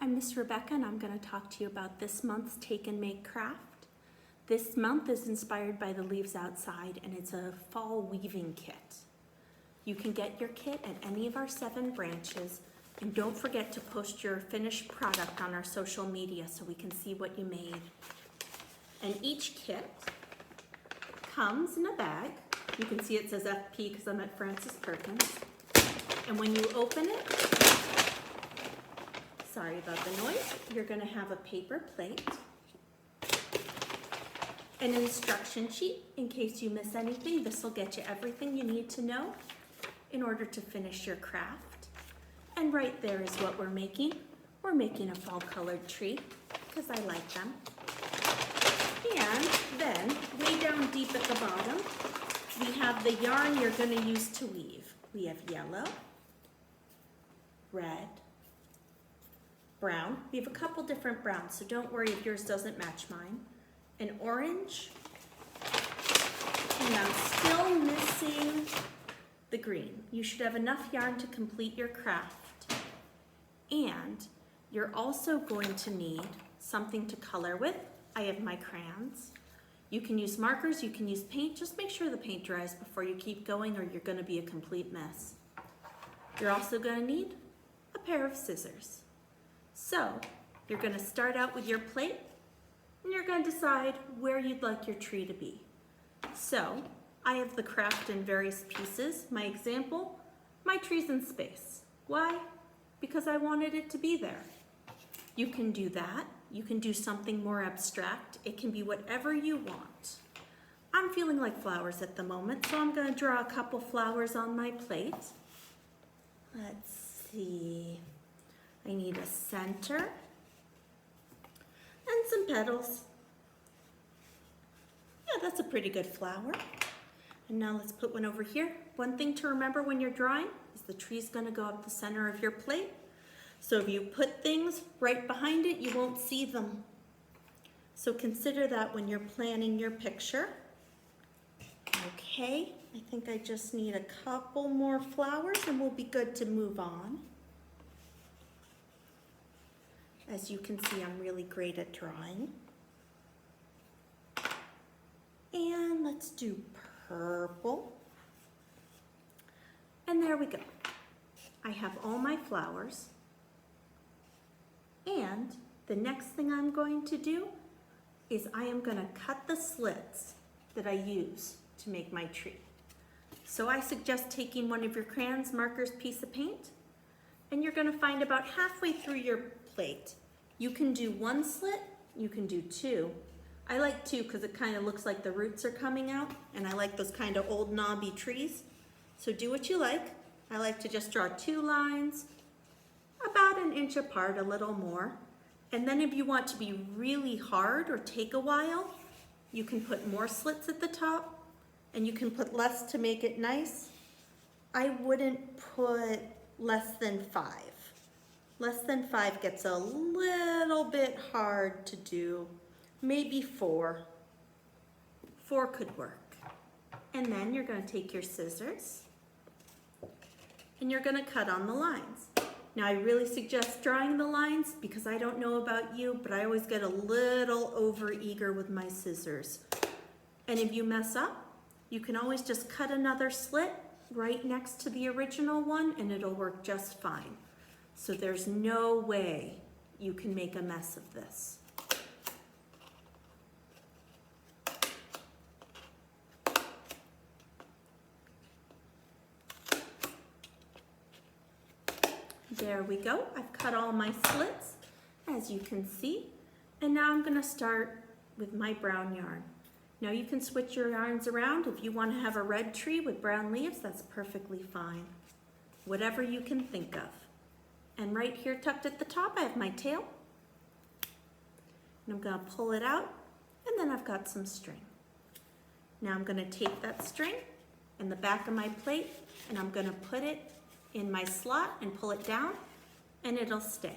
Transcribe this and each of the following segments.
I'm Miss Rebecca and I'm going to talk to you about this month's Take and Make craft. This month is inspired by the leaves outside and it's a fall weaving kit. You can get your kit at any of our 7 branches, and don't forget to post your finished product on our social media so we can see what you made. And each kit comes in a bag. You can see it says FP because I'm at Francis Perkins. And when you open it, sorry about the noise, you're going to have a paper plate, an instruction sheet in case you miss anything. This will get you everything you need to know in order to finish your craft. And right there is what we're making. We're making a fall colored tree because I like them. And then way down deep at the bottom, we have the yarn you're going to use to weave. We have yellow, red, brown. We have a couple different browns, so don't worry if yours doesn't match mine. An orange, and I'm still missing the green. You should have enough yarn to complete your craft. And you're also going to need something to color with. I have my crayons. You can use markers, you can use paint. Just make sure the paint dries before you keep going or you're going to be a complete mess. You're also going to need a pair of scissors. So you're going to start out with your plate and you're going to decide where you'd like your tree to be. So I have the craft in various pieces. My example, my tree's in space. Why? Because I wanted it to be there. You can do that. You can do something more abstract. It can be whatever you want. I'm feeling like flowers at the moment, so I'm going to draw a couple flowers on my plate. Let's see. I need a center and some petals. Yeah, that's a pretty good flower. And now let's put one over here. One thing to remember when you're drawing is the tree's going to go up the center of your plate. So if you put things right behind it, you won't see them. So consider that when you're planning your picture. Okay, I think I just need a couple more flowers and we'll be good to move on. As you can see, I'm really great at drawing. And let's do purple. And there we go. I have all my flowers. And the next thing I'm going to do is I am going to cut the slits that I use to make my tree. So I suggest taking one of your crayons, markers, piece of paint, and you're going to find about halfway through your plate. You can do 1 slit, you can do 2. I like 2 because it kind of looks like the roots are coming out, and I like those kind of old knobby trees. So do what you like. I like to just draw 2 lines, about 1 inch apart, a little more. And then if you want to be really hard or take a while, you can put more slits at the top and you can put less to make it nice. I wouldn't put less than 5. Less than 5 gets a little bit hard to do. Maybe 4. 4 could work. And then you're going to take your scissors and you're going to cut on the lines. Now I really suggest drawing the lines because I don't know about you, but I always get a little over-eager with my scissors. And if you mess up, you can always just cut another slit right next to the original one and it'll work just fine. So there's no way you can make a mess of this. There we go. I've cut all my slits, as you can see. And now I'm going to start with my brown yarn. Now you can switch your yarns around. If you want to have a red tree with brown leaves, that's perfectly fine. Whatever you can think of. And right here tucked at the top, I have my tail. And I'm going to pull it out, and then I've got some string. Now I'm going to take that string in the back of my plate, and I'm going to put it in my slot and pull it down and it'll stay.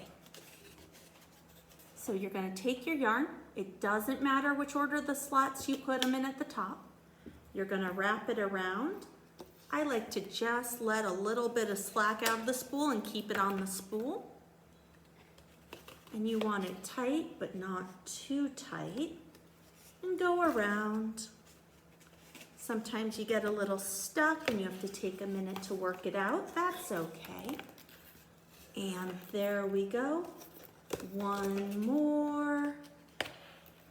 So you're going to take your yarn. It doesn't matter which order the slots you put them in at the top. You're going to wrap it around. I like to just let a little bit of slack out of the spool and keep it on the spool. And you want it tight, but not too tight. And go around. Sometimes you get a little stuck and you have to take a minute to work it out. That's okay. And there we go. One more.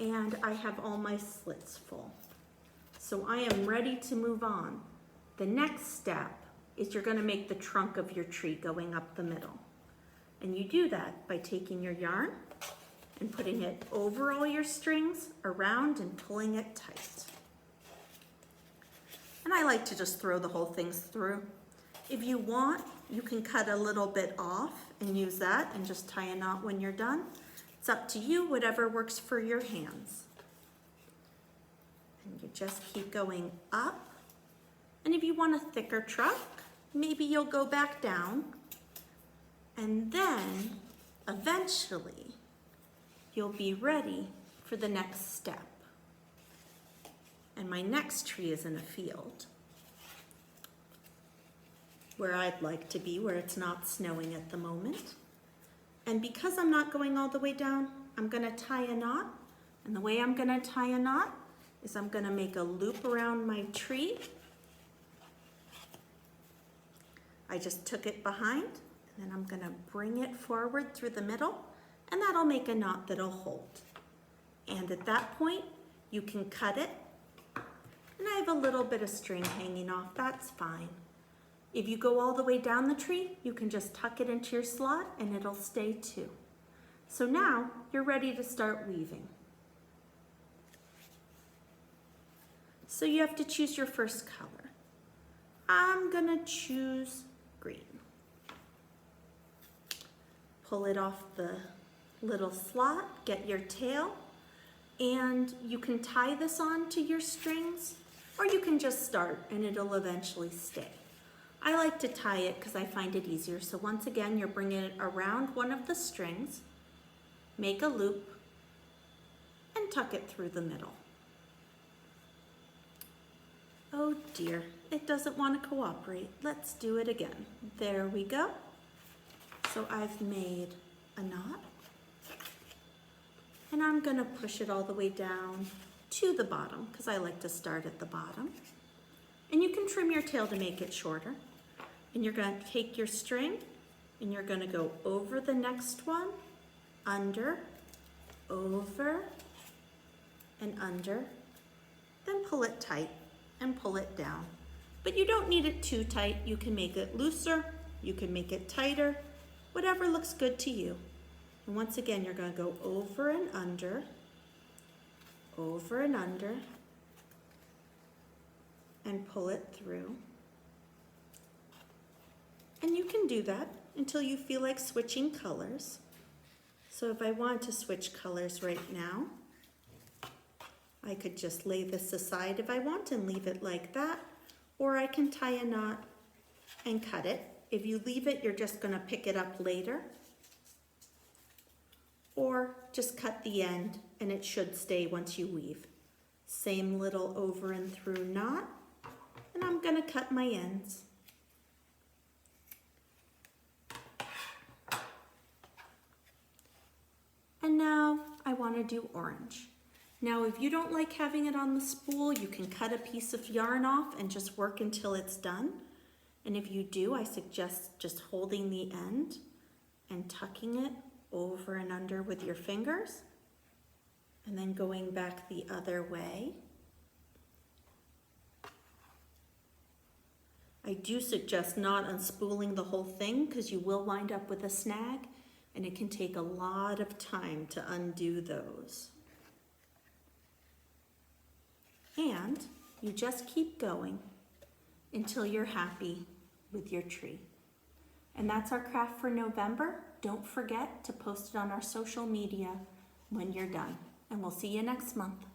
And I have all my slits full. So I am ready to move on. The next step is you're going to make the trunk of your tree going up the middle. And you do that by taking your yarn and putting it over all your strings, around, and pulling it tight. And I like to just throw the whole thing through. If you want, you can cut a little bit off and use that and just tie a knot when you're done. It's up to you, whatever works for your hands. And you just keep going up. And if you want a thicker trunk, maybe you'll go back down. And then, eventually, you'll be ready for the next step. And my next tree is in a field where I'd like to be, where it's not snowing at the moment. And because I'm not going all the way down, I'm going to tie a knot. And the way I'm going to tie a knot is I'm going to make a loop around my tree. I just took it behind, and then I'm going to bring it forward through the middle, and that'll make a knot that'll hold. And at that point, you can cut it. And I have a little bit of string hanging off, that's fine. If you go all the way down the tree, you can just tuck it into your slot and it'll stay too. So now you're ready to start weaving. So you have to choose your first color. I'm gonna choose green. Pull it off the little slot, get your tail, and you can tie this on to your strings, or you can just start and it'll eventually stay. I like to tie it because I find it easier. So once again, you're bringing it around one of the strings, make a loop, and tuck it through the middle. Oh dear, it doesn't want to cooperate. Let's do it again. There we go. So I've made a knot, and I'm gonna push it all the way down to the bottom because I like to start at the bottom. And you can trim your tail to make it shorter. And you're gonna take your string and you're gonna go over the next one, under, over, and under, then pull it tight and pull it down. But you don't need it too tight. You can make it looser, you can make it tighter, whatever looks good to you. And once again, you're gonna go over and under, and pull it through. And you can do that until you feel like switching colors. So if I want to switch colors right now, I could just lay this aside if I want and leave it like that, or I can tie a knot and cut it. If you leave it, you're just gonna pick it up later, or just cut the end and it should stay once you weave. Same little over and through knot, and I'm gonna cut my ends. And now I want to do orange. Now if you don't like having it on the spool, you can cut a piece of yarn off and just work until it's done. And if you do, I suggest just holding the end and tucking it over and under with your fingers, and then going back the other way. I do suggest not unspooling the whole thing because you will wind up with a snag, and it can take a lot of time to undo those. And you just keep going until you're happy with your tree. And that's our craft for November. Don't forget to post it on our social media when you're done. And we'll see you next month.